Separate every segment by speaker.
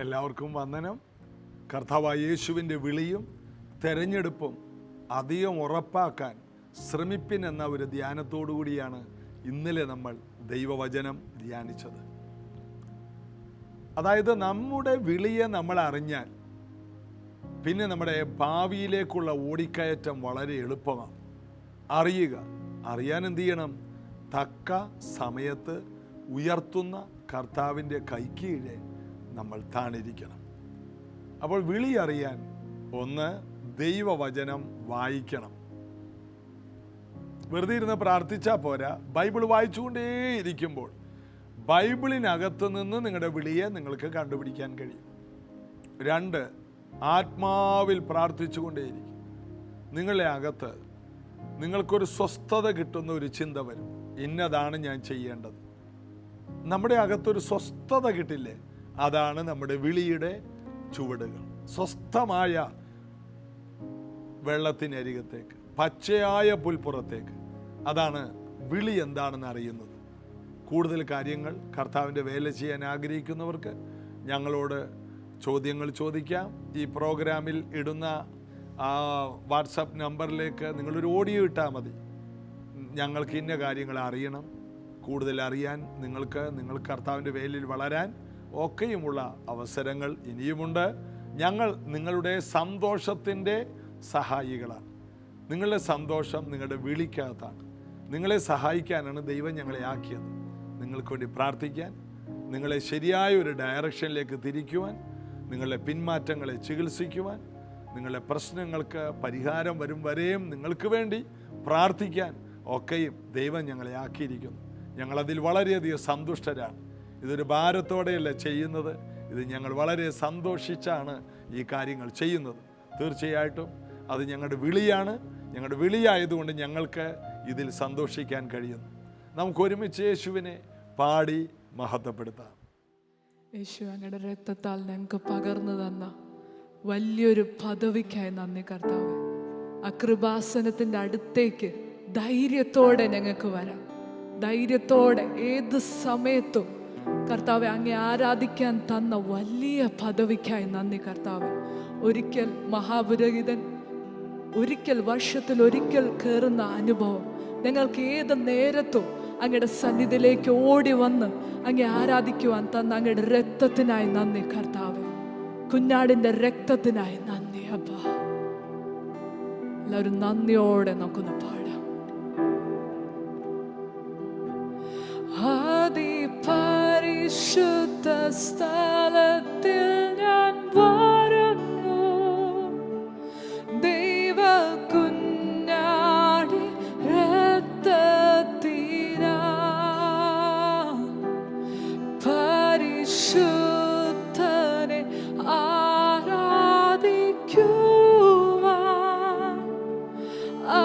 Speaker 1: എല്ലാവർക്കും വന്ദനം. കർത്താവായ യേശുവിൻ്റെ വിളിയും തെരഞ്ഞെടുപ്പും അധികം ഉറപ്പാക്കാൻ ശ്രമിപ്പിൻ എന്ന ഒരു ധ്യാനത്തോടു കൂടിയാണ് ഇന്നലെ നമ്മൾ ദൈവവചനം ധ്യാനിച്ചത്. അതായത് നമ്മുടെ വിളിയെ നമ്മൾ അറിഞ്ഞാൽ പിന്നെ നമ്മുടെ ഭാവിയിലേക്കുള്ള ഓടിക്കയറ്റം വളരെ എളുപ്പമാണ്. അറിയാൻ എന്ത് ചെയ്യണം? തക്ക സമയത്ത് ഉയർത്തുന്ന കർത്താവിൻ്റെ കൈക്കീഴെ നമ്മൾ താണിരിക്കണം. അപ്പോൾ വിളി അറിയാൻ ഒന്ന്, ദൈവവചനം വായിക്കണം. വെറുതെ ഇരുന്ന് പ്രാർത്ഥിച്ചാൽ പോരാ, ബൈബിൾ വായിച്ചുകൊണ്ടേയിരിക്കുമ്പോൾ ബൈബിളിനകത്ത് നിന്ന് നിങ്ങളുടെ വിളിയെ നിങ്ങൾക്ക് കണ്ടുപിടിക്കാൻ കഴിയും. 2, ആത്മാവിൽ പ്രാർത്ഥിച്ചുകൊണ്ടേയിരിക്കും. നിങ്ങളുടെ അകത്ത് നിങ്ങൾക്കൊരു സ്വസ്ഥത കിട്ടുന്ന ഒരു ചിന്ത വരും, ഇന്നതാണ് ഞാൻ ചെയ്യേണ്ടത്. നമ്മുടെ അകത്തൊരു സ്വസ്ഥത കിട്ടില്ലേ, അതാണ് നമ്മുടെ വിളിയുടെ ചുവടുകൾ. സ്വസ്ഥമായ വെള്ളത്തിനരികത്തേക്ക്, പച്ചയായ പുൽപ്പുറത്തേക്ക്, അതാണ് വിളി എന്താണെന്ന് അറിയുന്നത്. കൂടുതൽ കാര്യങ്ങൾ കർത്താവിൻ്റെ വേല ചെയ്യാൻ ആഗ്രഹിക്കുന്നവർക്ക് ഞങ്ങളോട് ചോദ്യങ്ങൾ ചോദിക്കാം. ഈ പ്രോഗ്രാമിൽ ഇടുന്ന വാട്സപ്പ് നമ്പറിലേക്ക് നിങ്ങളൊരു ഓഡിയോ ഇട്ടാൽ മതി. ഞങ്ങൾക്ക് ഇന്ന കാര്യങ്ങൾ അറിയണം, കൂടുതൽ അറിയാൻ നിങ്ങൾ കർത്താവിൻ്റെ വേലയിൽ വളരാൻ ഒക്കെയുമുള്ള അവസരങ്ങൾ ഇനിയുമുണ്ട്. ഞങ്ങൾ നിങ്ങളുടെ സന്തോഷത്തിൻ്റെ സഹായികളാണ്. നിങ്ങളുടെ സന്തോഷം നിങ്ങളുടെ വിളിക്കകത്താണ്. നിങ്ങളെ സഹായിക്കാനാണ് ദൈവം ഞങ്ങളെ ആക്കിയത്. നിങ്ങൾക്ക് വേണ്ടി പ്രാർത്ഥിക്കാൻ, നിങ്ങളെ ശരിയായ ഒരു ഡയറക്ഷനിലേക്ക് തിരിക്കുവാൻ, നിങ്ങളുടെ പിന്മാറ്റങ്ങളെ ചികിത്സിക്കുവാൻ, നിങ്ങളുടെ പ്രശ്നങ്ങൾക്ക് പരിഹാരം വരും വരെയും നിങ്ങൾക്ക് വേണ്ടി പ്രാർത്ഥിക്കാൻ ഒക്കെയും ദൈവം ഞങ്ങളെ ആക്കിയിരിക്കുന്നു. ഞങ്ങളതിൽ വളരെയധികം സന്തുഷ്ടരാണ്. ഇതൊരു ഭാരത്തോടെയല്ല ചെയ്യുന്നത്, ഇത് ഞങ്ങൾ വളരെ സന്തോഷിച്ചാണ് ഈ കാര്യങ്ങൾ ചെയ്യുന്നത്. തീർച്ചയായിട്ടും അത് ഞങ്ങളുടെ വിളിയാണ്. ഞങ്ങളുടെ വിളിയായതുകൊണ്ട് ഞങ്ങൾക്ക് ഇതിൽ സന്തോഷിക്കാൻ കഴിയുന്നു. നമുക്ക് ഒരുമിച്ച് യേശുവിനെ പാടി മഹത്വപ്പെടുത്താം.
Speaker 2: യേശു അങ്ങയുടെ രക്തത്താൽ ഞങ്ങൾക്ക് പകർന്നു തന്ന വലിയൊരു പദവിക്കായി നന്ദി കർത്താവ്. ആ കൃപാസനത്തിൻ്റെ അടുത്തേക്ക് ധൈര്യത്തോടെ ഞങ്ങൾക്ക് വരാം. ധൈര്യത്തോടെ ഏത് സമയത്തും കർത്താവെ അങ്ങേ ആരാധിക്കാൻ തന്ന വലിയ പദവിക്കായി നന്ദി കർത്താവെ. ഒരിക്കൽ മഹാപുരോഹിതൻ വർഷത്തിൽ ഒരിക്കൽ കയറുന്ന അനുഭവം ഞങ്ങൾക്ക് ഏത് നേരത്തും അങ്ങയുടെ സന്നിധിയിലേക്ക് ഓടി വന്ന് അങ്ങേ ആരാധിക്കുവാൻ തന്ന അങ്ങയുടെ രക്തത്തിനായി നന്ദി കർത്താവെ. കുഞ്ഞാടിൻ്റെ രക്തത്തിനായി നന്ദി അപ്പാ. എല്ലാവരും നന്ദിയോടെ നമുക്കൊന്ന് പാടാം. അതിപരിശുദ്ധ സ്ഥലത്തിൽ ഞാൻ വരുന്നു, ദൈവ കുഞ്ഞാടി രക്തത്തിനാ പരിശുദ്ധനെ ആരാധിക്കുവാൻ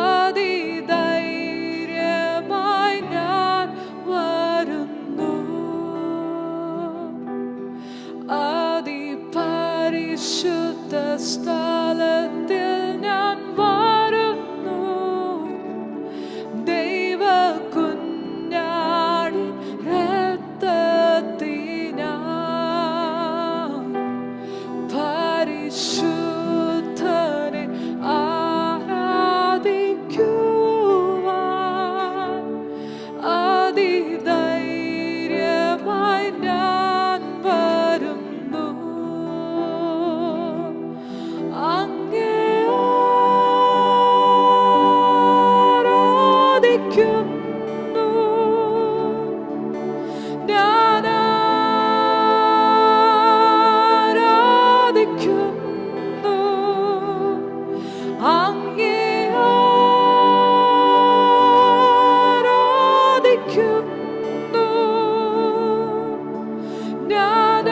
Speaker 2: അതിധൈര്യമായി ഞാൻ വരുന്നു. അതിപരിശുദ്ധ സ്ഥലത്തിൽ ഞാൻ വരുന്നു, ദൈവ കുഞ്ഞാടി രക്തത്തിനാ പരിശുദ്ധനെ ആരാധിക്കുവാൻ അതിധൈര്യമായി ഞാൻ വരുന്നു. അങ്ങേ ആരാധിക്കുന്നു, ഞാൻ ആരാധിക്കുന്നു. അങ്ങേ ആരാധിക്കുന്നു, ഞാൻ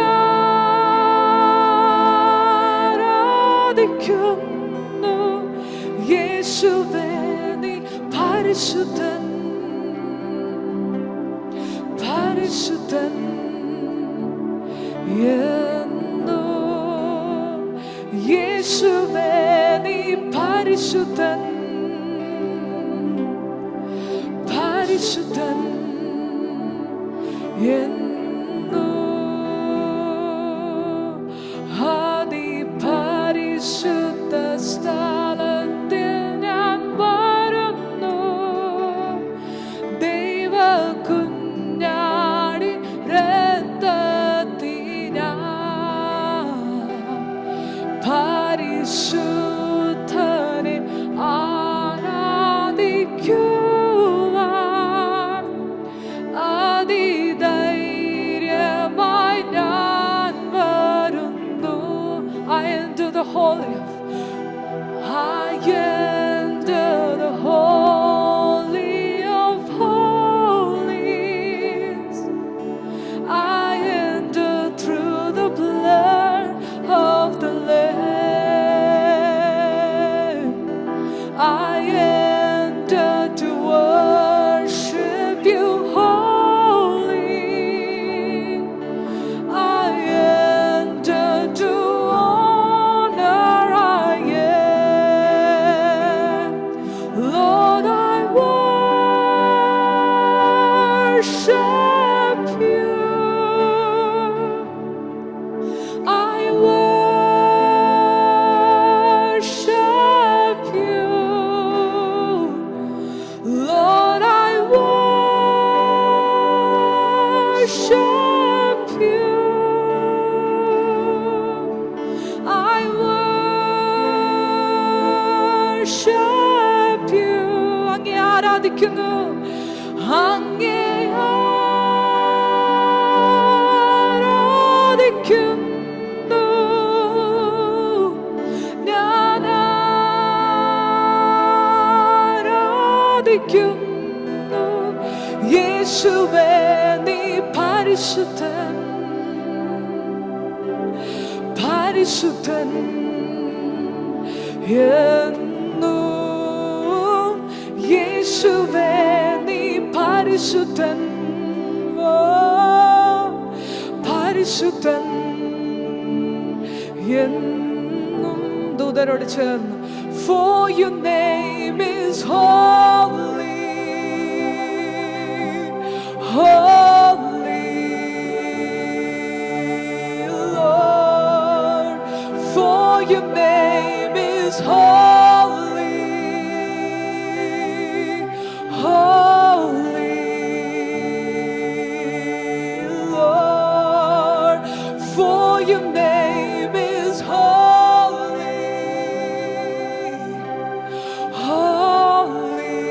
Speaker 2: ആരാധിക്കുന്നു. യേശുവേ നീ പരിശുദ്ധൻ, പരിശുദ്ധൻ എന്നു. യേശുവേ നീ പരിശുദ്ധൻ, പരിശുദ്ധൻ എന്നു. പരിശുദ്ധനെ ആരാധിക്കുവാൻ അതിധൈര്യമായി ഞാൻ വരുന്നു. I enter the holy of I enter the holy of holies. I enter through the blood of the Lamb. I enter to worship you holy. I enter to honor. I am. Lord, I worship you. I worship you. Lord, I worship you. I worship you. അങ്ങേ ആരാധിക്കുന്നു. അങ്ങേ ആരാധിക്കുന്നു. ഞാൻ ആരാധിക്കുന്നു. യേശുവേ നീ പരിശുദ്ധൻ, പരിശുദ്ധൻ എന്നും. യേശുവേ നീ പരിശുദ്ധൻ, ഓ പരിശുദ്ധൻ എന്നും. ദൂതരോട് ചേർന്ന് For your name is holy, holy, Lord. For your name is holy, holy, Lord. For your name is holy, holy,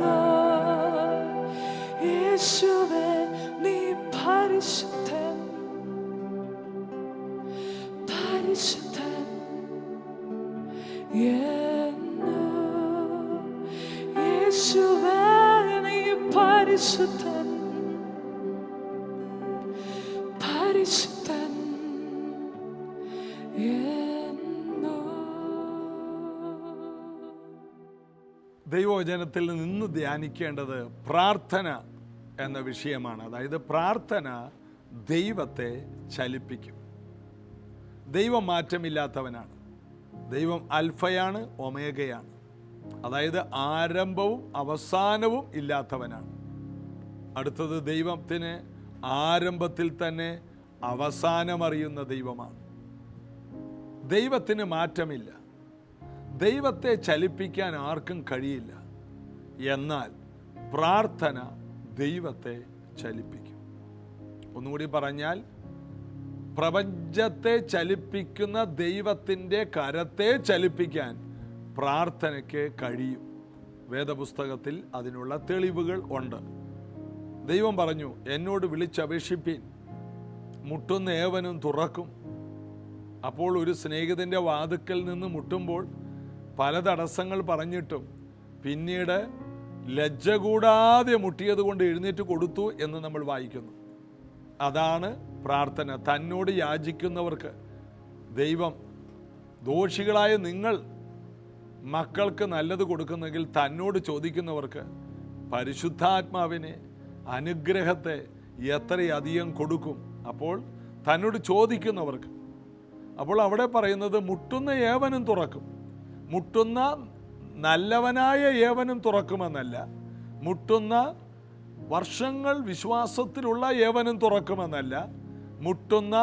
Speaker 2: Lord. യേശുവേ നീ പരിശുദ്ധൻ, പരിശുദ്ധൻ എന്നും. യേശുവേ നീ പരിശുദ്ധൻ, പരിശുദ്ധൻ എന്നും.
Speaker 1: ദൈവവചനത്തിൽ നിന്ന് ധ്യാനിക്കേണ്ടത് പ്രാർത്ഥന എന്ന വിഷയമാണ്. അതായത് പ്രാർത്ഥന ദൈവത്തെ ചലിപ്പിക്കും. ദൈവം മാറ്റമില്ലാത്തവനാണ്. ദൈവം അൽഫയാണ്, ഒമേഗയാണ്. അതായത് ആരംഭവും അവസാനവും ഇല്ലാത്തവനാണ്. അടുത്തത് ദൈവത്തിന് ആരംഭത്തിൽ തന്നെ അവസാനമറിയുന്ന ദൈവമാണ്. ദൈവത്തിന് മാറ്റമില്ല. ദൈവത്തെ ചലിപ്പിക്കാൻ ആർക്കും കഴിയില്ല. എന്നാൽ പ്രാർത്ഥന ദൈവത്തെ ചലിപ്പിക്കും. ഒന്നുകൂടി പറഞ്ഞാൽ, പ്രപഞ്ചത്തെ ചലിപ്പിക്കുന്ന ദൈവത്തിൻ്റെ കരത്തെ ചലിപ്പിക്കാൻ പ്രാർത്ഥനയ്ക്ക് കഴിയും. വേദപുസ്തകത്തിൽ അതിനുള്ള തെളിവുകൾ ഉണ്ട്. ദൈവം പറഞ്ഞു, എന്നോട് വിളിച്ചപേക്ഷിപ്പീൻ, മുട്ടുന്ന ഏവനും തുറക്കും. അപ്പോൾ ഒരു സ്നേഹിതൻ്റെ വാതുക്കൽ നിന്ന് മുട്ടുമ്പോൾ പല തടസ്സങ്ങൾ പറഞ്ഞിട്ടും പിന്നീട് ലജ്ജ കൂടാതെ മുട്ടിയത് കൊണ്ട് എഴുന്നേറ്റ് കൊടുത്തു എന്ന് നമ്മൾ വായിക്കുന്നു. അതാണ് പ്രാർത്ഥന. തന്നോട് യാചിക്കുന്നവർക്ക് ദൈവം, ദോഷികളായ നിങ്ങൾ മക്കൾക്ക് നല്ലത് കൊടുക്കുന്നെങ്കിൽ തന്നോട് ചോദിക്കുന്നവർക്ക് പരിശുദ്ധാത്മാവിനെ, അനുഗ്രഹത്തെ എത്രയധികം കൊടുക്കും. അപ്പോൾ തന്നോട് ചോദിക്കുന്നവർക്ക്. അപ്പോൾ അവിടെ പറയുന്നത് മുട്ടുന്ന ഏവനും തുറക്കും. മുട്ടുന്ന നല്ലവനായ ഏവനും തുറക്കുമെന്നല്ല, മുട്ടുന്ന വർഷങ്ങൾ വിശ്വാസത്തിലുള്ള ഏവനും തുറക്കുമെന്നല്ല, മുട്ടുന്ന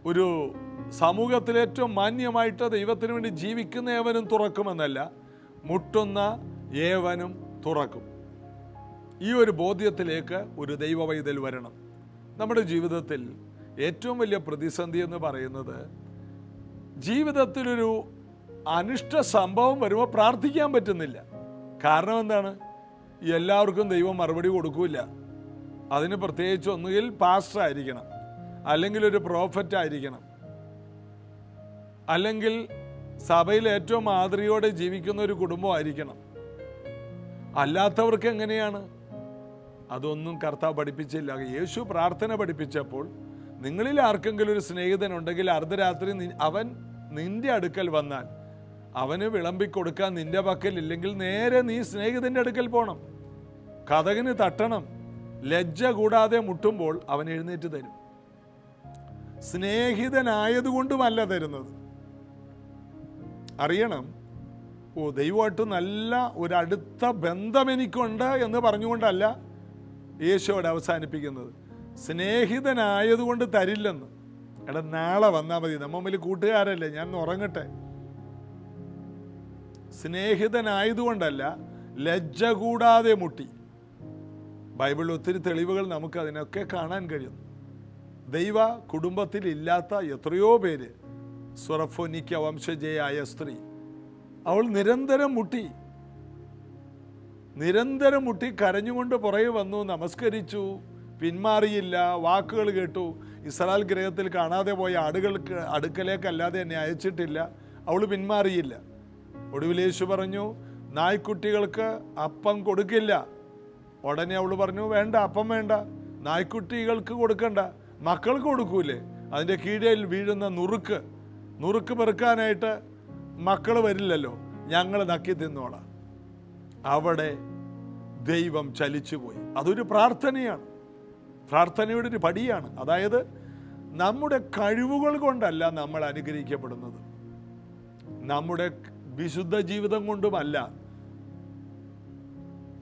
Speaker 1: ഒരു സമൂഹത്തിൽ ഏറ്റവും മാന്യമായിട്ട് ദൈവത്തിന് വേണ്ടി ജീവിക്കുന്ന ഏവനും തുറക്കുമെന്നല്ല, മുട്ടുന്ന ഏവനും തുറക്കും. ഈ ഒരു ബോധ്യത്തിലേക്ക് ഒരു ദൈവവൈതൽ വരണം. നമ്മുടെ ജീവിതത്തിൽ ഏറ്റവും വലിയ പ്രതിസന്ധി എന്ന് പറയുന്നത് ജീവിതത്തിലൊരു അനിഷ്ട സംഭവം വരുമ്പോൾ പ്രാർത്ഥിക്കാൻ പറ്റുന്നില്ല. കാരണം എന്താണ്? എല്ലാവർക്കും ദൈവം മറുപടി കൊടുക്കില്ല. അതിന് പ്രത്യേകിച്ച് ഒന്നുകിൽ പാസ്റ്റർ ആയിരിക്കണം, അല്ലെങ്കിൽ ഒരു പ്രോഫറ്റ് ആയിരിക്കണം, അല്ലെങ്കിൽ സഭയിൽ ഏറ്റവും മാതൃകയോടെ ജീവിക്കുന്ന ഒരു കുടുംബമായിരിക്കണം. അല്ലാത്തവർക്ക് എങ്ങനെയാണ്? അതൊന്നും കർത്താവ് പഠിപ്പിച്ചില്ല. യേശു പ്രാർത്ഥന പഠിപ്പിച്ചപ്പോൾ നിങ്ങളിൽ ആർക്കെങ്കിലും ഒരു സ്നേഹിതനുണ്ടെങ്കിൽ അർദ്ധരാത്രി അവൻ നിന്റെ അടുക്കൽ വന്നാൽ അവന് വിളമ്പിക്കൊടുക്കാൻ നിന്റെ പക്കൽ ഇല്ലെങ്കിൽ നേരെ നീ സ്നേഹിതന്റെ അടുക്കൽ പോകണം, കതകിന് തട്ടണം. ലജ്ജ കൂടാതെ മുട്ടുമ്പോൾ അവൻ എഴുന്നേറ്റ് തരും. സ്നേഹിതനായതുകൊണ്ടുമല്ല തരുന്നത്. അറിയണം, ദൈവമായിട്ട് നല്ല ഒരടുത്ത ബന്ധം എനിക്കുണ്ട് എന്ന് പറഞ്ഞുകൊണ്ടല്ല യേശുവോട് അവസാനിപ്പിക്കുന്നത്. സ്നേഹിതനായതുകൊണ്ട് തരില്ലെന്ന്. എടാ, നാളെ വന്നാൽ മതി, നമ്മിൽ കൂട്ടുകാരല്ലേ, ഞാൻ ഉറങ്ങട്ടെ. സ്നേഹിതനായതുകൊണ്ടല്ല, ലജ്ജ കൂടാതെ മുട്ടി. ബൈബിളിൽ ഒത്തിരി തെളിവുകൾ നമുക്ക് അതിനൊക്കെ കാണാൻ കഴിയും. ദൈവ കുടുംബത്തിൽ ഇല്ലാത്ത എത്രയോ പേര്. സ്വറഫോനിക്ക വംശജയായ സ്ത്രീ, അവൾ നിരന്തരം മുട്ടി കരഞ്ഞുകൊണ്ട് പുറകെ വന്നു, നമസ്കരിച്ചു, പിന്മാറിയില്ല, വാക്കുകൾ കേട്ടു. ഇസ്രായേൽ ഗൃഹത്തിൽ കാണാതെ പോയ ആടുകൾക്ക് അടുക്കലേക്കല്ലാതെ എന്നെ അയച്ചിട്ടില്ല. അവൾ പിന്മാറിയില്ല. ഒടുവിൽ യേശു പറഞ്ഞു, നായ്ക്കുട്ടികൾക്ക് അപ്പം കൊടുക്കില്ല. ഉടനെ അവൾ പറഞ്ഞു, വേണ്ട, അപ്പം വേണ്ട, നായ്ക്കുട്ടികൾക്ക് കൊടുക്കണ്ട, മക്കൾക്ക് കൊടുക്കൂലേ? അതിൻ്റെ കീഴിൽ വീഴുന്ന നുറുക്ക് പെറുക്കാനായിട്ട് മക്കൾ വരില്ലല്ലോ, ഞങ്ങൾ നക്കി തിന്നോളാം. അവിടെ ദൈവം ചലിച്ചുപോയി. അതൊരു പ്രാർത്ഥനയാണ്, പ്രാർത്ഥനയുടെ ഒരു പടിയാണ്. അതായത് നമ്മുടെ കഴിവുകൾ കൊണ്ടല്ല നമ്മൾ അനുഗ്രഹിക്കപ്പെടുന്നത്, നമ്മുടെ വിശുദ്ധ ജീവിതം കൊണ്ടുമല്ല.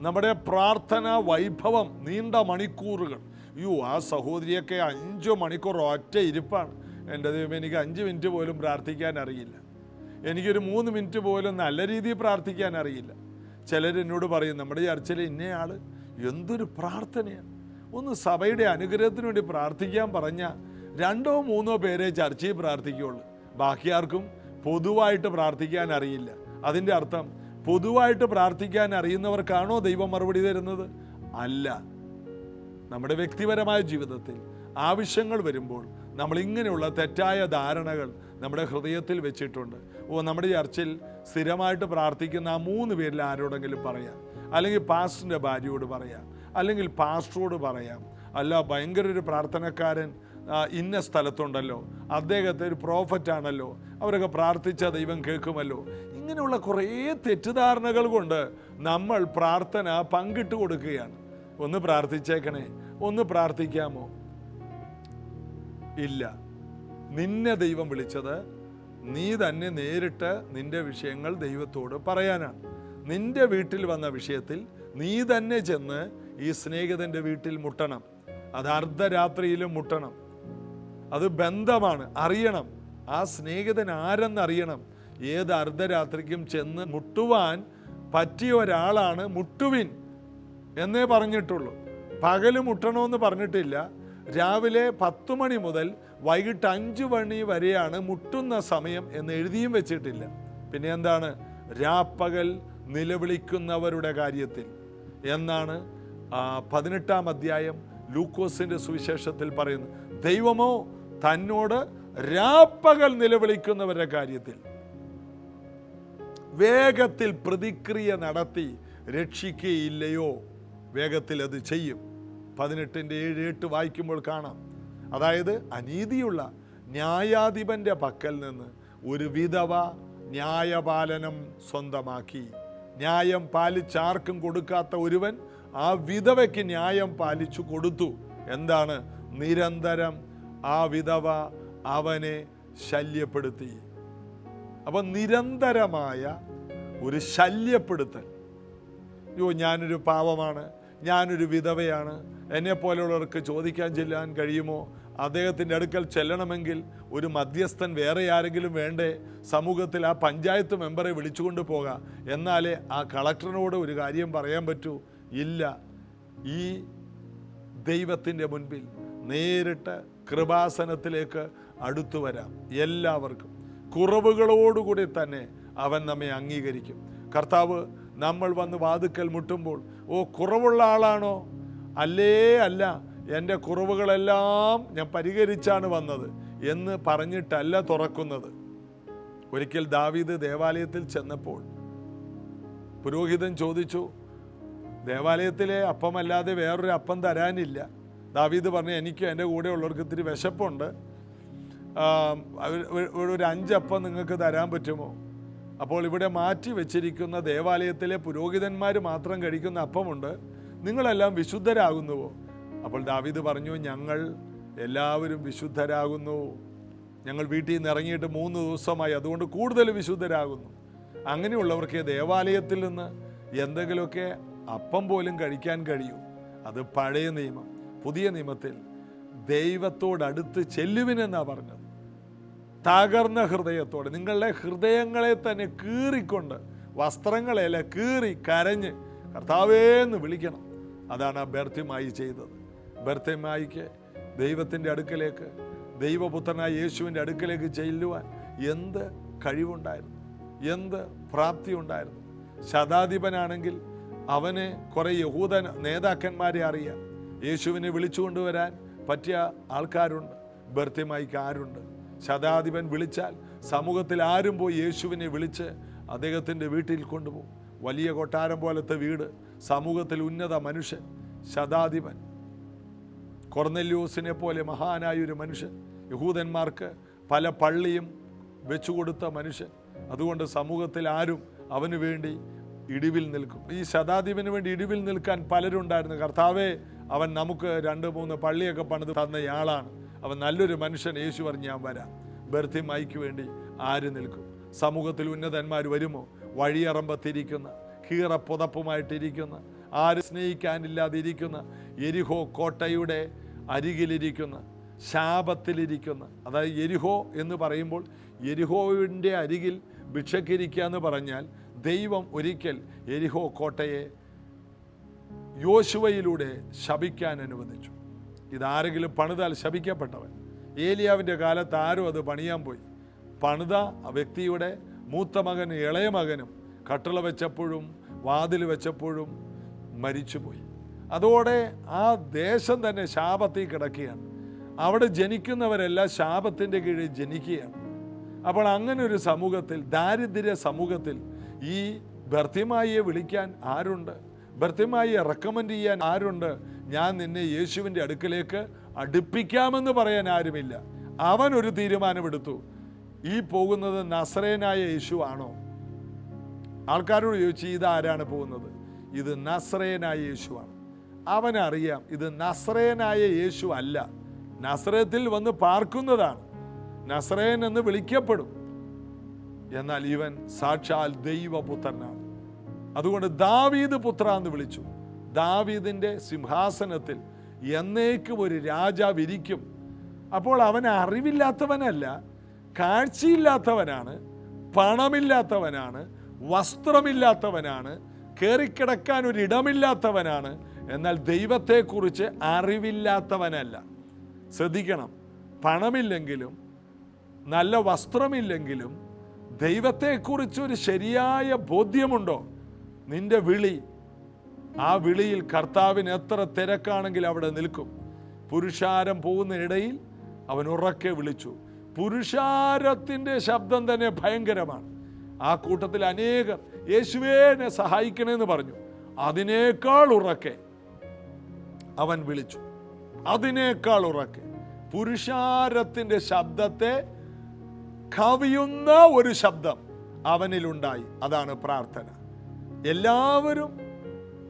Speaker 1: നമ്മുടെ പ്രാർത്ഥന വൈഭവം, നീണ്ട മണിക്കൂറുകൾ. ആ സഹോദരിയൊക്കെ 5 മണിക്കൂർ ഒറ്റ ഇരിപ്പാണ്. എൻ്റെ ദൈവം, എനിക്ക് 5 മിനിറ്റ് പോലും പ്രാർത്ഥിക്കാൻ അറിയില്ല, എനിക്കൊരു 3 മിനിറ്റ് പോലും നല്ല രീതിയിൽ പ്രാർത്ഥിക്കാൻ അറിയില്ല. ചിലരെന്നോട് പറയും, നമ്മുടെ ചർച്ചിൽ ഇന്നയാൾ എന്തൊരു പ്രാർത്ഥനയാണ്. ഒന്ന് സഭയുടെ അനുഗ്രഹത്തിന് വേണ്ടി പ്രാർത്ഥിക്കാൻ പറഞ്ഞാൽ 2 or 3 പേരെ ചർച്ചയിൽ പ്രാർത്ഥിക്കുകയുള്ളൂ. ബാക്കി ആർക്കും പൊതുവായിട്ട് പ്രാർത്ഥിക്കാൻ അറിയില്ല. അതിൻ്റെ അർത്ഥം പൊതുവായിട്ട് പ്രാർത്ഥിക്കാൻ അറിയുന്നവർക്കാണോ ദൈവം മറുപടി തരുന്നത്? അല്ല. നമ്മുടെ വ്യക്തിപരമായ ജീവിതത്തിൽ ആവശ്യങ്ങൾ വരുമ്പോൾ നമ്മൾ ഇങ്ങനെയുള്ള തെറ്റായ ധാരണകൾ നമ്മുടെ ഹൃദയത്തിൽ വെച്ചിട്ടുണ്ട്. നമ്മുടെ ചർച്ചിൽ സ്ഥിരമായിട്ട് പ്രാർത്ഥിക്കുന്ന ആ 3 പേരിൽ ആരോടെങ്കിലും പറയാം, അല്ലെങ്കിൽ പാസ്റ്ററിൻ്റെ ഭാര്യയോട് പറയാം, അല്ലെങ്കിൽ പാസ്റ്ററോട് പറയാം. അല്ല, ഭയങ്കര ഒരു പ്രാർത്ഥനക്കാരൻ ഇന്ന സ്ഥലത്തുണ്ടല്ലോ, അദ്ദേഹത്തെ ഒരു പ്രോഫറ്റാണല്ലോ, അവരൊക്കെ പ്രാർത്ഥിച്ച ദൈവം കേൾക്കുമല്ലോ. ഇങ്ങനെയുള്ള കുറേ തെറ്റിദ്ധാരണകൾ കൊണ്ട് നമ്മൾ പ്രാർത്ഥന പങ്കിട്ട് കൊടുക്കുകയാണ്. ഒന്ന് പ്രാർത്ഥിച്ചേക്കണേ, ഒന്ന് പ്രാർത്ഥിക്കാമോ? ഇല്ല. നിന്നെ ദൈവം വിളിച്ചത് നീ തന്നെ നേരിട്ട് നിന്റെ വിഷയങ്ങൾ ദൈവത്തോട് പറയാനാണ്. നിന്റെ വീട്ടിൽ വന്ന വിഷയത്തിൽ നീ തന്നെ ചെന്ന് ഈ സ്നേഹിതൻ്റെ വീട്ടിൽ മുട്ടണം. അത് അർദ്ധരാത്രിയിലും മുട്ടണം. അത് ബന്ധമാണ്, അറിയണം. ആ സ്നേഹിതൻ ആരെന്നറിയണം. ഏത് അർദ്ധരാത്രിക്കും ചെന്ന് മുട്ടുവാൻ പറ്റിയ ഒരാളാണ് മുട്ടുവിൻ എന്നേ പറഞ്ഞിട്ടുള്ളൂ. പകല് മുട്ടണമെന്ന് പറഞ്ഞിട്ടില്ല. രാവിലെ 10 മണി മുതൽ വൈകിട്ട് 5 മണി വരെയാണ് മുട്ടുന്ന സമയം എന്ന് എഴുതിയും വെച്ചിട്ടില്ല. പിന്നെ എന്താണ്? രാപ്പകൽ നിലവിളിക്കുന്നവരുടെ കാര്യത്തിൽ എന്നാണ് 18-ാം അധ്യായം ലൂക്കോസിന്റെ സുവിശേഷത്തിൽ പറയുന്നു. ദൈവമോ തന്നോട് രാപ്പകൽ നിലവിളിക്കുന്നവരുടെ കാര്യത്തിൽ വേഗത്തിൽ പ്രതിക്രിയ നടത്തി രക്ഷിക്കുകയില്ലയോ? വേഗത്തിൽ അത് ചെയ്യും. 18:7-8 വായിക്കുമ്പോൾ കാണാം. അതായത് അനീതിയുള്ള ന്യായാധിപന്റെ പക്കൽ നിന്ന് ഒരു വിധവ ന്യായപാലനം സ്വന്തമാക്കി. ന്യായം പാലിച്ചാർക്കും കൊടുക്കാത്ത ഒരുവൻ ആ വിധവയ്ക്ക് ന്യായം പാലിച്ചു കൊടുത്തു. എന്താണ്? നിരന്തരം ആ വിധവ അവനെ ശല്യപ്പെടുത്തി. അപ്പം നിരന്തരമായ ഒരു ശല്യപ്പെടുത്തൽ. ഞാനൊരു പാവമാണ്, ഞാനൊരു വിധവയാണ്, എന്നെപ്പോലുള്ളവർക്ക് ചോദിക്കാൻ ചെല്ലാൻ കഴിയുമോ? അദ്ദേഹത്തിൻ്റെ അടുക്കൽ ചെല്ലണമെങ്കിൽ ഒരു മധ്യസ്ഥൻ വേറെ ആരെങ്കിലും വേണ്ടേ? സമൂഹത്തിൽ ആ പഞ്ചായത്ത് മെമ്പറെ വിളിച്ചുകൊണ്ട് പോകാം, എന്നാലേ ആ കളക്ടറിനോട് ഒരു കാര്യം പറയാൻ പറ്റൂ. ഇല്ല. ഈ ദൈവത്തിൻ്റെ മുൻപിൽ നേരിട്ട് കൃപാസനത്തിലേക്ക് അടുത്തു വരാം. എല്ലാവർക്കും കുറവുകളോടുകൂടി തന്നെ അവൻ നമ്മെ അംഗീകരിക്കും. കർത്താവ് നമ്മൾ വന്ന് വാതിക്കൽ മുട്ടുമ്പോൾ, ഓ കുറവുള്ള ആളാണോ? അല്ല, എൻ്റെ കുറവുകളെല്ലാം ഞാൻ പരിഹരിച്ചാണ് വന്നത് എന്ന് പറഞ്ഞിട്ടല്ല തുറക്കുന്നത്. ഒരിക്കൽ ദാവീദ് ദേവാലയത്തിൽ ചെന്നപ്പോൾ പുരോഹിതൻ ചോദിച്ചു, ദേവാലയത്തിലെ അപ്പമല്ലാതെ വേറൊരു അപ്പം തരാനില്ല. ദാവീദ് പറഞ്ഞു, എനിക്ക് എൻ്റെ കൂടെ ഉള്ളവർക്ക് ഇത്തിരി വിശപ്പുണ്ട്, ഒരു 5 അപ്പം നിങ്ങൾക്ക് തരാൻ പറ്റുമോ? അപ്പോൾ ഇവിടെ മാറ്റി വെച്ചിരിക്കുന്ന ദേവാലയത്തിലെ പുരോഹിതന്മാർ മാത്രം കഴിക്കുന്ന അപ്പമുണ്ട്, നിങ്ങളെല്ലാം വിശുദ്ധരാകുന്നുവോ? അപ്പോൾ ദാവീദ് പറഞ്ഞു, ഞങ്ങൾ എല്ലാവരും വിശുദ്ധരാകുന്നു, ഞങ്ങൾ വീട്ടിൽ നിന്ന് ഇറങ്ങിയിട്ട് 3 ദിവസമായി, അതുകൊണ്ട് കൂടുതൽ വിശുദ്ധരാകുന്നു. അങ്ങനെയുള്ളവർക്ക് ദേവാലയത്തിൽ നിന്ന് എന്തെങ്കിലുമൊക്കെ അപ്പം പോലും കഴിക്കാൻ കഴിയൂ. അത് പഴയ നിയമം. പുതിയ നിയമത്തിൽ ദൈവത്തോടടുത്ത് ചെല്ലുവിനെന്നാണ് പറഞ്ഞത്. തകർന്ന ഹൃദയത്തോടെ, നിങ്ങളുടെ ഹൃദയങ്ങളെ തന്നെ കീറിക്കൊണ്ട്, വസ്ത്രങ്ങളെല്ലാം കീറി കരഞ്ഞ് കർത്താവേന്ന് വിളിക്കണം. അതാണ് ആ ബർത്തിമായി ചെയ്തത്. ബർത്തിമായിക്ക് ദൈവത്തിൻ്റെ അടുക്കലേക്ക്, ദൈവപുത്രനായ യേശുവിൻ്റെ അടുക്കലേക്ക് ചെല്ലുവാൻ എന്ത് കഴിവുണ്ടായിരുന്നു, എന്ത് പ്രാപ്തി ഉണ്ടായിരുന്നു. ശതാധിപനാണെങ്കിൽ അവന് കുറേ യഹൂദ നേതാക്കന്മാരെ അറിയാം. യേശുവിനെ വിളിച്ചുകൊണ്ടുവരാൻ പറ്റിയ ആൾക്കാരുണ്ട്. ബർത്തിമായിക്ക് ആരുണ്ട്? ശതാധിപൻ വിളിച്ചാൽ സമൂഹത്തിൽ ആരും പോയി യേശുവിനെ വിളിച്ച് അദ്ദേഹത്തിൻ്റെ വീട്ടിൽ കൊണ്ടുപോകും. വലിയ കൊട്ടാരം പോലത്തെ വീട്, സമൂഹത്തിൽ ഉന്നത മനുഷ്യൻ, ശതാധിപൻ. കൊർന്നെല്യോസിനെ പോലെ മഹാനായൊരു മനുഷ്യൻ, യഹൂദന്മാർക്ക് പല പള്ളിയും വെച്ചുകൊടുത്ത മനുഷ്യൻ. അതുകൊണ്ട് സമൂഹത്തിൽ ആരും അവന് വേണ്ടി ഇടിവിൽ നിൽക്കും. ഈ ശതാധിപന് വേണ്ടി ഇടിവിൽ നിൽക്കാൻ പലരുണ്ടായിരുന്നു. കർത്താവേ, അവൻ നമുക്ക് 2-3 പള്ളിയൊക്കെ പണിത് തന്നയാളാണ്, അവൻ നല്ലൊരു മനുഷ്യൻ. യേശു പറഞ്ഞ്, ഞാൻ വരാം. ബർത്തിമായിക്ക് വേണ്ടി ആര് നിൽക്കും? സമൂഹത്തിൽ ഉന്നതന്മാർ വരുമോ? വഴിയറമ്പത്തിരിക്കുന്ന, കീറ പുതപ്പുമായിട്ടിരിക്കുന്ന, ആര് സ്നേഹിക്കാനില്ലാതെ ഇരിക്കുന്ന, യെരിഹോ കോട്ടയുടെ അരികിലിരിക്കുന്ന, ശാപത്തിലിരിക്കുന്ന. അതായത് യെരിഹോ എന്ന് പറയുമ്പോൾ, യെരിഹോവിൻ്റെ അരികിൽ ഭിക്ഷക്കിരിക്കുക എന്ന് പറഞ്ഞാൽ, ദൈവം ഒരിക്കൽ യെരിഹോ കോട്ടയെ യോശുവയിലൂടെ ശപിക്കാൻ അനുവദിച്ചു. ഇതാരെങ്കിലും പണിതാൽ ശപിക്കപ്പെട്ടവൻ. ഏലിയാവിൻ്റെ കാലത്ത് ആരും അത് പണിയാൻ പോയി. പണിത വ്യക്തിയുടെ മൂത്ത മകനും ഇളയ മകനും കട്ടിള വെച്ചപ്പോഴും വാതിൽ വെച്ചപ്പോഴും മരിച്ചുപോയി. അതോടെ ആ ദേശം തന്നെ ശാപത്തിൽ കിടക്കുകയാണ്. അവിടെ ജനിക്കുന്നവരെല്ലാം ശാപത്തിൻ്റെ കീഴിൽ ജനിക്കുകയാണ്. അപ്പോൾ അങ്ങനെ ഒരു സമൂഹത്തിൽ, ദാരിദ്ര്യ സമൂഹത്തിൽ, ഈ ബർത്തിമായിയെ വിളിക്കാൻ ആരുണ്ട്? ബർത്തിമായിയെ റെക്കമെൻഡ് ചെയ്യാൻ ആരുണ്ട്? ഞാൻ നിന്നെ യേശുവിൻ്റെ അടുക്കലേക്ക് അടുപ്പിക്കാമെന്ന് പറയാൻ ആരുമില്ല. അവൻ ഒരു തീരുമാനമെടുത്തു, ഈ പോകുന്നത് നസറേനായ യേശു ആണോ? ആൾക്കാരോട് ചോദിച്ചു, ഇതാരാണ് പോകുന്നത്? ഇത് നസറേനായ യേശുവാണ്. അവനറിയാം ഇത് നസറേനായ യേശു അല്ല, നസറേത്തിൽ വന്ന് പാർക്കുന്നതാണ്, നസറേൻ എന്ന് വിളിക്കപ്പെടും. എന്നാൽ ഇവൻ സാക്ഷാൽ ദൈവപുത്രനാണ്. അതുകൊണ്ട് ദാവീദ് പുത്ര എന്ന് വിളിച്ചു. ദാവീദിൻ്റെ സിംഹാസനത്തിൽ എന്നേക്കും ഒരു രാജാവ് ഇരിക്കും. അപ്പോൾ അവൻ അറിവില്ലാത്തവനല്ല, കാഴ്ചയില്ലാത്തവനാണ്, പണമില്ലാത്തവനാണ്, വസ്ത്രമില്ലാത്തവനാണ്, കയറിക്കിടക്കാൻ ഒരിടമില്ലാത്തവനാണ്. എന്നാൽ ദൈവത്തെക്കുറിച്ച് അറിവില്ലാത്തവനല്ല. ശ്രദ്ധിക്കണം, പണമില്ലെങ്കിലും നല്ല വസ്ത്രമില്ലെങ്കിലും ദൈവത്തെക്കുറിച്ചൊരു ശരിയായ ബോധ്യമുണ്ടോ? നിന്റെ വിളി, ആ വിളിയിൽ കർത്താവിന് എത്ര തിരക്കാണെങ്കിൽ അവിടെ നിൽക്കും. പുരുഷാരം പോകുന്നതിനിടയിൽ അവൻ ഉറക്കെ വിളിച്ചു. പുരുഷാരത്തിൻ്റെ ശബ്ദം തന്നെ ഭയങ്കരമാണ്. ആ കൂട്ടത്തിൽ അനേകർ യേശുവേ എന്നെ സഹായിക്കണമെന്ന് പറഞ്ഞു. അതിനേക്കാൾ ഉറക്കെ അവൻ വിളിച്ചു, അതിനേക്കാൾ ഉറക്കെ. പുരുഷാരത്തിൻ്റെ ശബ്ദത്തെ കവിയുന്ന ഒരു ശബ്ദം അവനിലുണ്ടായി. അതാണ് പ്രാർത്ഥന. എല്ലാവരും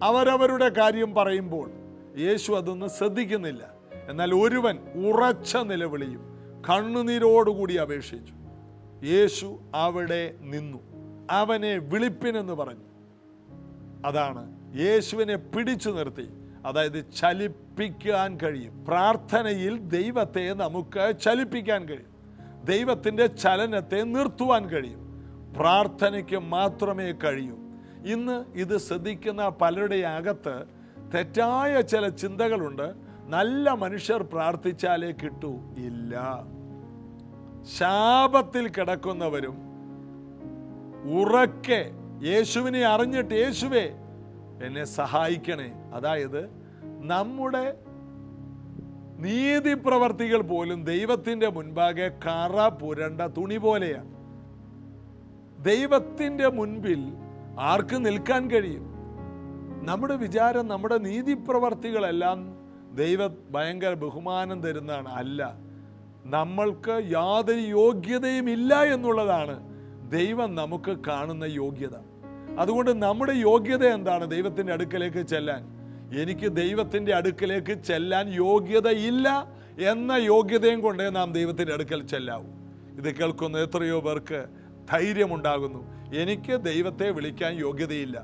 Speaker 1: അവരവരുടെ കാര്യം പറയുമ്പോൾ യേശു അതൊന്നും ശ്രദ്ധിക്കുന്നില്ല. എന്നാൽ ഒരുവൻ ഉറച്ച നിലവിളിയും കണ്ണുനീരോടുകൂടി അപേക്ഷിച്ചു. യേശു അവിടെ നിന്നു, അവനെ വിളിപ്പിനെന്ന് പറഞ്ഞു. അതാണ് യേശുവിനെ പിടിച്ചു നിർത്തി, അതായത് ചലിപ്പിക്കാൻ കഴിയും. പ്രാർത്ഥനയിൽ ദൈവത്തെ നമുക്ക് ചലിപ്പിക്കാൻ കഴിയും. ദൈവത്തിൻ്റെ ചലനത്തെ നിർത്തുവാൻ കഴിയും. പ്രാർത്ഥനയ്ക്ക് മാത്രമേ കഴിയൂ. ഇന്ന് ഇത് ശ്രദ്ധിക്കുന്ന പലരുടെ അകത്ത് തെറ്റായ ചില ചിന്തകളുണ്ട്. നല്ല മനുഷ്യർ പ്രാർത്ഥിച്ചാലേ കിട്ടൂ? ഇല്ല. ശാപത്തിൽ കിടക്കുന്നവരും ഉറക്കെ യേശുവിനെ അറിഞ്ഞിട്ട്, യേശുവേ എന്നെ സഹായിക്കണേ, അതായത് നമ്മുടെ നീതിപ്രവർത്തികൾ പോലും ദൈവത്തിൻ്റെ മുൻപാകെ കറ പുരണ്ട തുണി പോലെയാണ്. ദൈവത്തിൻ്റെ മുൻപിൽ ആർക്ക് നിൽക്കാൻ കഴിയും? നമ്മുടെ വിചാരം നമ്മുടെ നീതിപ്രവർത്തികളെല്ലാം ഭയങ്കര ബഹുമാനം തരുന്നതാണ്. അല്ല, നമ്മൾക്ക് യാതൊരു യോഗ്യതയും ഇല്ല എന്നുള്ളതാണ് ദൈവം നമുക്ക് കാണുന്ന യോഗ്യത. അതുകൊണ്ട് നമ്മുടെ യോഗ്യത എന്താണ്? ദൈവത്തിൻ്റെ അടുക്കലേക്ക് ചെല്ലാൻ. എനിക്ക് ദൈവത്തിൻ്റെ അടുക്കലേക്ക് ചെല്ലാൻ യോഗ്യതയില്ല എന്ന യോഗ്യതയും കൊണ്ടേ നാം ദൈവത്തിൻ്റെ അടുക്കൽ ചെല്ലാവൂ. ഇത് കേൾക്കുന്ന എത്രയോ പേർക്ക് ധൈര്യമുണ്ടാകുന്നു, എനിക്ക് ദൈവത്തെ വിളിക്കാൻ യോഗ്യതയില്ല,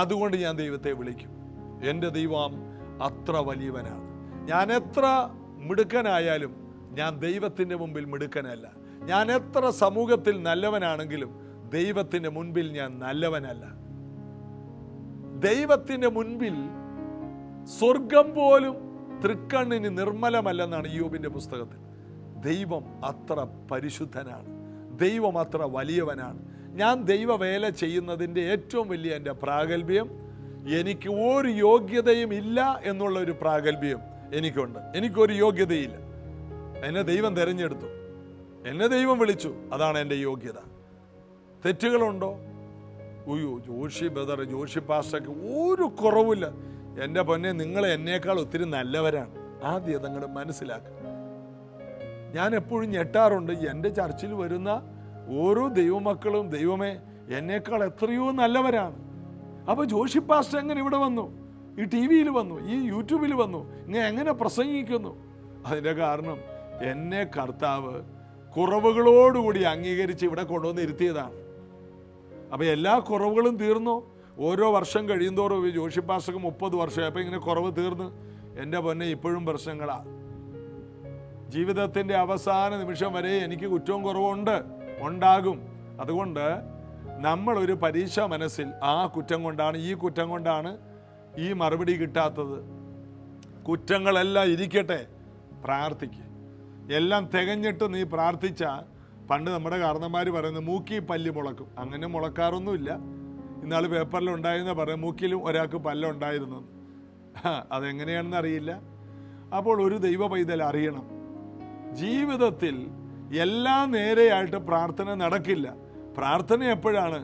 Speaker 1: അതുകൊണ്ട് ഞാൻ ദൈവത്തെ വിളിക്കും. എൻ്റെ ദൈവം അത്ര വലിയവനാണ്. ഞാൻ എത്ര മിടുക്കനായാലും ഞാൻ ദൈവത്തിൻ്റെ മുമ്പിൽ മിടുക്കനല്ല. ഞാൻ എത്ര സമൂഹത്തിൽ നല്ലവനാണെങ്കിലും ദൈവത്തിൻ്റെ മുൻപിൽ ഞാൻ നല്ലവനല്ല. ദൈവത്തിൻ്റെ മുൻപിൽ സ്വർഗം പോലും തൃക്കണ്ണിന് നിർമ്മലമല്ലെന്നാണ് ഇയ്യോബിൻ്റെ പുസ്തകത്തിൽ. ദൈവം അത്ര പരിശുദ്ധനാണ്, ദൈവം അത്ര വലിയവനാണ്. ഞാൻ ദൈവവേല ചെയ്യുന്നതിൻ്റെ ഏറ്റവും വലിയ എൻ്റെ പ്രാഗൽഭ്യം, എനിക്ക് ഒരു യോഗ്യതയും ഇല്ല എന്നുള്ളൊരു പ്രാഗൽഭ്യം എനിക്കുണ്ട്. എനിക്കൊരു യോഗ്യതയില്ല. എന്നെ ദൈവം തിരഞ്ഞെടുത്തു, എന്നെ ദൈവം വിളിച്ചു, അതാണ് എൻ്റെ യോഗ്യത. തെറ്റുകളുണ്ടോ? ഉയ്യോ, ജോഷി ബ്രദർ, ജോഷി പാസ്റ്റർക്ക് ഒരു കുറവില്ല. എൻ്റെ പൊന്നെ, നിങ്ങൾ എന്നേക്കാൾ ഒത്തിരി നല്ലവരാണ്. ആദ്യം അതങ്ങോട്ട് മനസ്സിലാക്കുക. ഞാൻ എപ്പോഴും ഞെട്ടാറുണ്ട്, എൻ്റെ ചർച്ചിൽ വരുന്ന ഓരോ ദൈവമക്കളും, ദൈവമേ എന്നേക്കാൾ എത്രയോ നല്ലവരാണ്. അപ്പോൾ ജോഷി പാസ്റ്റർ എങ്ങനെ ഇവിടെ വന്നു, ഈ ടി വിയിൽ വന്നു, ഈ യൂട്യൂബിൽ വന്നു, ഇങ്ങനെ എങ്ങനെ പ്രസംഗിക്കുന്നു? അതിൻ്റെ കാരണം എന്നെ കർത്താവ് കുറവുകളോടുകൂടി അംഗീകരിച്ച് ഇവിടെ കൊണ്ടുവന്ന് ഇരുത്തിയതാണ്. അപ്പോൾ എല്ലാ കുറവുകളും തീർന്നു. ഓരോ വർഷം കഴിയുന്തോറും ജോഷി പാസ്റ്റർക്ക് 30 വർഷം, അപ്പോൾ ഇങ്ങനെ കുറവ് തീർന്ന്. എൻ്റെ പൊന്നെ, ഇപ്പോഴും പ്രശ്നങ്ങളാണ്. ജീവിതത്തിൻ്റെ അവസാന നിമിഷം വരെ എനിക്ക് കുറ്റവും കുറവുണ്ട്, ഉണ്ടാകും. അതുകൊണ്ട് നമ്മളൊരു പരീക്ഷ മനസ്സിൽ, ആ കുറ്റം കൊണ്ടാണ്, ഈ കുറ്റം കൊണ്ടാണ് ഈ മറുപടി കിട്ടാത്തത്. കുറ്റങ്ങളെല്ലാം ഇരിക്കട്ടെ, പ്രാർത്ഥിക്കുക. എല്ലാം തികഞ്ഞിട്ട് നീ പ്രാർത്ഥിച്ച, പണ്ട് നമ്മുടെ കാരണന്മാർ പറയുന്നത് മൂക്കി പല്ല് മുളക്കും. അങ്ങനെ മുളക്കാറൊന്നുമില്ല. ഇന്നാൾ പേപ്പറിലുണ്ടായിരുന്ന പറയാം, മൂക്കിലും ഒരാൾക്ക് പല്ലുണ്ടായിരുന്നു. അതെങ്ങനെയാണെന്ന് അറിയില്ല. അപ്പോൾ ഒരു ദൈവ പൈതൽ അറിയണം, ജീവിതത്തിൽ എല്ലാം നേരെയായിട്ട് പ്രാർത്ഥന നടക്കില്ല. പ്രാർത്ഥന എപ്പോഴാണ്?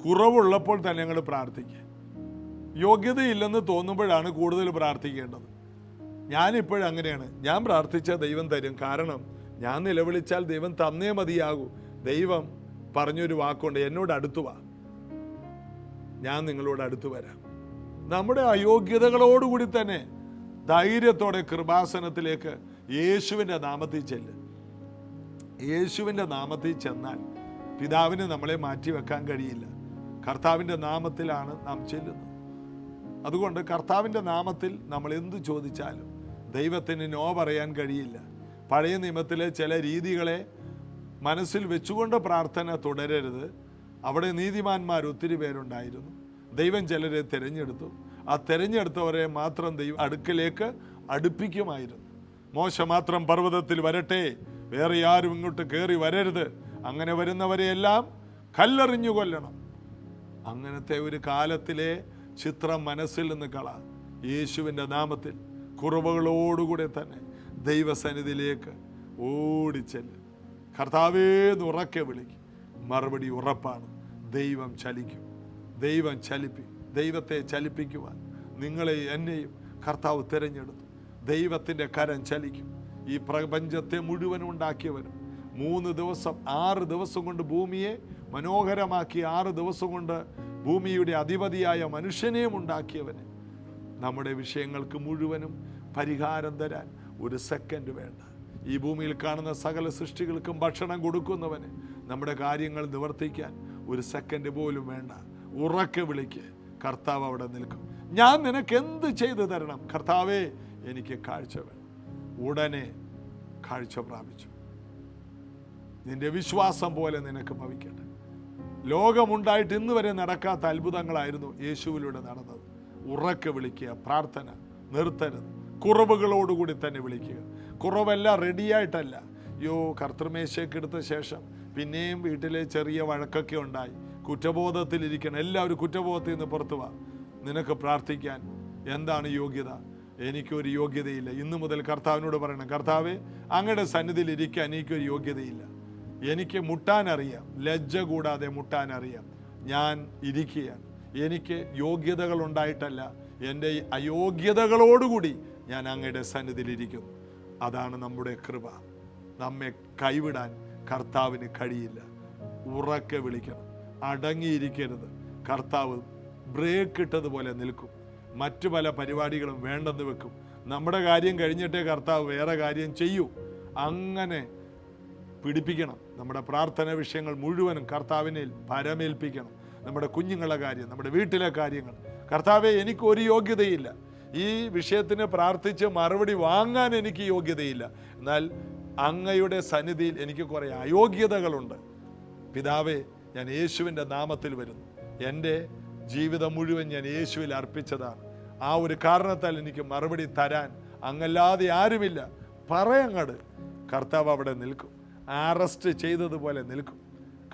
Speaker 1: കുറവുള്ളപ്പോൾ തന്നെ ഞങ്ങൾ പ്രാർത്ഥിക്കുക. യോഗ്യതയില്ലെന്ന് തോന്നുമ്പോഴാണ് കൂടുതൽ പ്രാർത്ഥിക്കേണ്ടത്. ഞാനിപ്പോഴും അങ്ങനെയാണ്. ഞാൻ പ്രാർത്ഥിച്ച ദൈവം തരും. കാരണം ഞാൻ നിലവിളിച്ചാൽ ദൈവം തന്നേ മതിയാകൂ. ദൈവം പറഞ്ഞൊരു വാക്കുണ്ട്, എന്നോട് അടുത്തു വാ, ഞാൻ നിങ്ങളോട് അടുത്തു വരാം. നമ്മുടെ അയോഗ്യതകളോടുകൂടി തന്നെ ധൈര്യത്തോടെ കൃപാസനത്തിലേക്ക് യേശുവിൻ്റെ നാമത്തിൽ ചെല്ല്. യേശുവിൻ്റെ നാമത്തിൽ ചെന്നാൽ പിതാവിന് നമ്മളെ മാറ്റിവെക്കാൻ കഴിയില്ല. കർത്താവിൻ്റെ നാമത്തിലാണ് നാം ചെല്ലുന്നത്. അതുകൊണ്ട് കർത്താവിൻ്റെ നാമത്തിൽ നമ്മൾ എന്തു ചോദിച്ചാലും ദൈവത്തിന് നോ പറയാൻ കഴിയില്ല. പഴയ നിയമത്തിലെ ചില രീതികളെ മനസ്സിൽ വെച്ചുകൊണ്ട് പ്രാർത്ഥന തുടരരുത്. അവിടെ നീതിമാന്മാർ ഒത്തിരി പേരുണ്ടായിരുന്നു. ദൈവം ചിലരെ തിരഞ്ഞെടുത്തു. ആ തിരഞ്ഞെടുത്തവരെ മാത്രം ദൈവം അടുക്കലേക്ക് അടുപ്പിക്കുമായിരുന്നു. മോശ മാത്രം പർവ്വതത്തിൽ വരട്ടെ, വേറെ ആരും ഇങ്ങോട്ട് കയറി വരരുത്, അങ്ങനെ വരുന്നവരെയെല്ലാം കല്ലെറിഞ്ഞു കൊല്ലണം. അങ്ങനത്തെ ഒരു കാലത്തിലെ ചിത്രം മനസ്സിൽ നിന്ന് കള. യേശുവിൻ്റെ നാമത്തിൽ കുറവുകളോടുകൂടെ തന്നെ ദൈവസന്നിധിയിലേക്ക് ഓടിച്ചെല്ല്. കർത്താവേന്ന് ഉറക്കെ വിളിക്കും. മറുപടി ഉറപ്പാണ്. ദൈവം ചലിക്കും. ദൈവം ചലിപ്പിക്കും. ദൈവത്തെ ചലിപ്പിക്കുവാൻ നിങ്ങളെ എന്നെയും കർത്താവ് തിരഞ്ഞെടുത്തു. ദൈവത്തിൻ്റെ കരം ചലിക്കും. ഈ പ്രപഞ്ചത്തെ മുഴുവൻ ഉണ്ടാക്കിയവനും 3 ദിവസം 6 ദിവസം കൊണ്ട് ഭൂമിയെ മനോഹരമാക്കി 6 ദിവസം കൊണ്ട് ഭൂമിയുടെ അധിപതിയായ മനുഷ്യനെയും ഉണ്ടാക്കിയവന് നമ്മുടെ വിഷയങ്ങൾക്ക് മുഴുവനും പരിഹാരം തരാൻ ഒരു സെക്കൻഡ് വേണ്ട. ഈ ഭൂമിയിൽ കാണുന്ന സകല സൃഷ്ടികൾക്കും ഭക്ഷണം കൊടുക്കുന്നവന് നമ്മുടെ കാര്യങ്ങൾ നിവർത്തിക്കാൻ ഒരു സെക്കൻഡ് പോലും വേണ്ട. ഉറക്കെ വിളിക്ക്, കർത്താവ് അവിടെ നിൽക്കും. ഞാൻ നിനക്ക് എന്ത് ചെയ്തു തരണം? കർത്താവേ, എനിക്ക് കാഴ്ച വേണം. ഉടനെ കാഴ്ച പ്രാപിച്ചു. നിന്റെ വിശ്വാസം പോലെ നിനക്ക് ഭവിക്കട്ടെ. ലോകമുണ്ടായിട്ട് ഇന്ന് വരെ നടക്കാത്ത അത്ഭുതങ്ങളായിരുന്നു യേശുവിലൂടെ നടന്നത്. ഉറക്കെ വിളിക്കുക, പ്രാർത്ഥന നിർത്തരുത്. കുറവുകളോടുകൂടി തന്നെ വിളിക്കുക. കുറവെല്ലാം റെഡിയായിട്ടല്ല. കർത്തൃമേശയ്ക്ക് എടുത്ത ശേഷം പിന്നെയും വീട്ടിലെ ചെറിയ വഴക്കൊക്കെ ഉണ്ടായി, കുറ്റബോധത്തിലിരിക്കണം. എല്ലാവരും കുറ്റബോധത്തിൽ നിന്ന് പുറത്തു വാ. നിനക്ക് പ്രാർത്ഥിക്കാൻ എന്താണ് യോഗ്യത? എനിക്കൊരു യോഗ്യതയില്ല. ഇന്നു മുതൽ കർത്താവിനോട് പറയണം, കർത്താവേ, അങ്ങയുടെ സന്നിധിയിൽ ഇരിക്കാൻ എനിക്കൊരു യോഗ്യതയില്ല. എനിക്ക് മുട്ടാനറിയാം, ലജ്ജ കൂടാതെ മുട്ടാനറിയാം. ഞാൻ ഇരിക്കുകയാണ്. എനിക്ക് യോഗ്യതകൾ ഉണ്ടായിട്ടല്ല, എൻ്റെ അയോഗ്യതകളോടുകൂടി ഞാൻ അങ്ങയുടെ സന്നിധിയിൽ ഇരിക്കുന്നു. അതാണ് നമ്മുടെ കൃപ. നമ്മെ കൈവിടാൻ കർത്താവിന് കഴിയില്ല. ഉറക്കെ വിളിക്കണം, അടങ്ങിയിരിക്കരുത്. കർത്താവ് ബ്രേക്ക് ഇട്ടതുപോലെ നിൽക്കും. മറ്റു പല പരിപാടികളും വേണ്ടെന്ന് വെക്കും. നമ്മുടെ കാര്യം കഴിഞ്ഞിട്ടേ കർത്താവ് വേറെ കാര്യം ചെയ്യൂ. അങ്ങനെ പിടിപ്പിക്കണം. നമ്മുടെ പ്രാർത്ഥന വിഷയങ്ങൾ മുഴുവനും കർത്താവിനെ പരമേൽപ്പിക്കണം. നമ്മുടെ കുഞ്ഞുങ്ങളുടെ കാര്യം, നമ്മുടെ വീട്ടിലെ കാര്യങ്ങൾ. കർത്താവെ, എനിക്ക് ഒരു യോഗ്യതയില്ല, ഈ വിഷയത്തിന് പ്രാർത്ഥിച്ച് മറുപടി വാങ്ങാൻ എനിക്ക് യോഗ്യതയില്ല. എന്നാൽ അങ്ങയുടെ സന്നിധിയിൽ എനിക്ക് കുറേ അയോഗ്യതകളുണ്ട്. പിതാവേ, ഞാൻ യേശുവിൻ്റെ നാമത്തിൽ വരുന്നു. എൻ്റെ ജീവിതം മുഴുവൻ ഞാൻ യേശുവിൽ അർപ്പിച്ചതാണ്. ആ ഒരു കാരണത്താൽ എനിക്ക് മറുപടി തരാൻ അങ്ങല്ലാതെ ആരുമില്ല. പറയങ്ങട്. കർത്താവ് അവിടെ നിൽക്കും. അറസ്റ്റ് ചെയ്തതുപോലെ നിൽക്കും.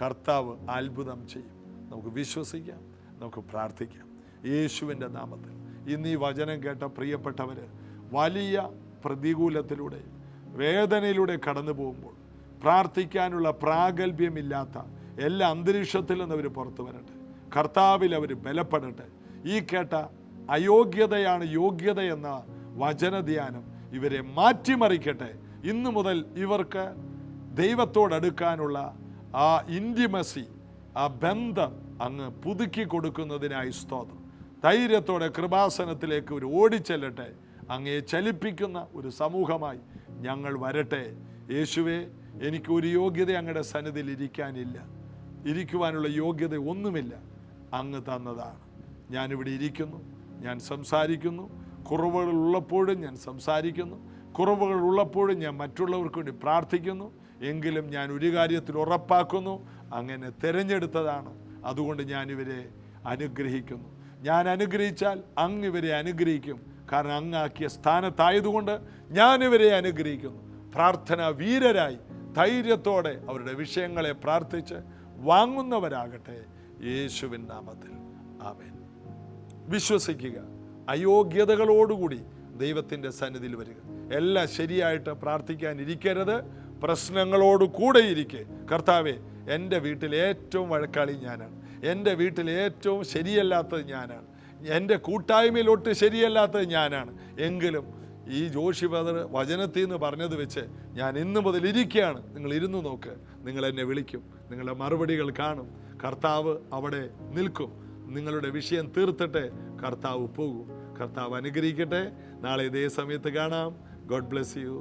Speaker 1: കർത്താവ് അത്ഭുതം ചെയ്യും. നമുക്ക് വിശ്വസിക്കാം, നമുക്ക് പ്രാർത്ഥിക്കാം. യേശുവിൻ്റെ നാമത്തിൽ ഇന്ന് ഈ വചനം കേട്ട പ്രിയപ്പെട്ടവർ വലിയ പ്രതികൂലത്തിലൂടെ, വേദനയിലൂടെ കടന്നു പോകുമ്പോൾ പ്രാർത്ഥിക്കാനുള്ള പ്രാഗൽഭ്യമില്ലാത്ത എല്ലാ അന്തരീക്ഷത്തിൽ നിന്ന് അവർ പുറത്തു വരട്ടെ. കർത്താവിൽ അവർ ബലപ്പെടട്ടെ. ഈ കേട്ട അയോഗ്യതയാണ് യോഗ്യത എന്ന വചനധ്യാനം ഇവരെ മാറ്റിമറിക്കട്ടെ. ഇന്നു മുതൽ ഇവർക്ക് ദൈവത്തോടടുക്കാനുള്ള ആ ഇൻറ്റിമസി, ആ ബന്ധം അങ്ങ് പുതുക്കി കൊടുക്കുന്നതിനായി സ്തോത്രം. ധൈര്യത്തോടെ കൃപാസനത്തിലേക്ക് ഒരു ഓടിച്ചെല്ലട്ടെ. അങ്ങയെ ചലിപ്പിക്കുന്ന ഒരു സമൂഹമായി ഞങ്ങൾ വരട്ടെ. യേശുവേ, എനിക്കൊരു യോഗ്യത അങ്ങയുടെ സന്നിധിയിൽ ഇരിക്കുവാനുള്ള യോഗ്യത ഒന്നുമില്ല. അങ്ങ് തന്നതാണ്. ഞാനിവിടെ ഇരിക്കുന്നു, ഞാൻ സംസാരിക്കുന്നു. കുറവുകൾ ഉള്ളപ്പോഴും ഞാൻ സംസാരിക്കുന്നു, കുറവുകൾ ഉള്ളപ്പോഴും ഞാൻ മറ്റുള്ളവർക്ക് വേണ്ടി പ്രാർത്ഥിക്കുന്നു. എങ്കിലും ഞാൻ ഒരു കാര്യത്തിൽ ഉറപ്പാക്കുന്നു, അങ്ങനെ തിരഞ്ഞെടുത്തതാണ്. അതുകൊണ്ട് ഞാനിവരെ അനുഗ്രഹിക്കുന്നു. ഞാൻ അനുഗ്രഹിച്ചാൽ അങ്ങ് ഇവരെ അനുഗ്രഹിക്കും. കാരണം അങ്ങാക്കിയ സ്ഥാനത്തായതുകൊണ്ട് ഞാനിവരെ അനുഗ്രഹിക്കുന്നു. പ്രാർത്ഥന വീരരായി ധൈര്യത്തോടെ അവരുടെ വിഷയങ്ങളെ പ്രാർത്ഥിച്ച് വാങ്ങുന്നവരാകട്ടെ. യേശുവിൻ നാമത്തിൽ ആമേൻ. വിശ്വസിക്കുക. അയോഗ്യതകളോടുകൂടി ദൈവത്തിൻ്റെ സന്നിധിയിൽ വരിക. എല്ലാം ശരിയായിട്ട് പ്രാർത്ഥിക്കാനിരിക്കരുത്. പ്രശ്നങ്ങളോട് കൂടെ ഇരിക്കെ, കർത്താവേ, എൻ്റെ വീട്ടിൽ ഏറ്റവും വഴക്കാളി ഞാനാണ്, എൻ്റെ വീട്ടിൽ ഏറ്റവും ശരിയല്ലാത്തത് ഞാനാണ്, എൻ്റെ കൂട്ടായ്മയിലൊട്ട് ശരിയല്ലാത്തത് ഞാനാണ്. എങ്കിലും ഈ ജോഷി ബ്രദർ വചനത്തിൽ നിന്ന് പറഞ്ഞത് വെച്ച് ഞാൻ ഇന്നു മുതൽ ഇരിക്കുകയാണ്. നിങ്ങൾ ഇരുന്ന് നോക്ക്, നിങ്ങൾ എന്നെ വിളിക്കും, നിങ്ങളുടെ മറുപടികൾ കാണും. കർത്താവ് അവിടെ നിൽക്കും. നിങ്ങളുടെ വിഷയം തീർത്തിട്ട് കർത്താവ് പോകും. കർത്താവ് അനുഗ്രഹിക്കട്ടെ. നാളെ ഇതേ സമയത്ത് കാണാം. God bless you.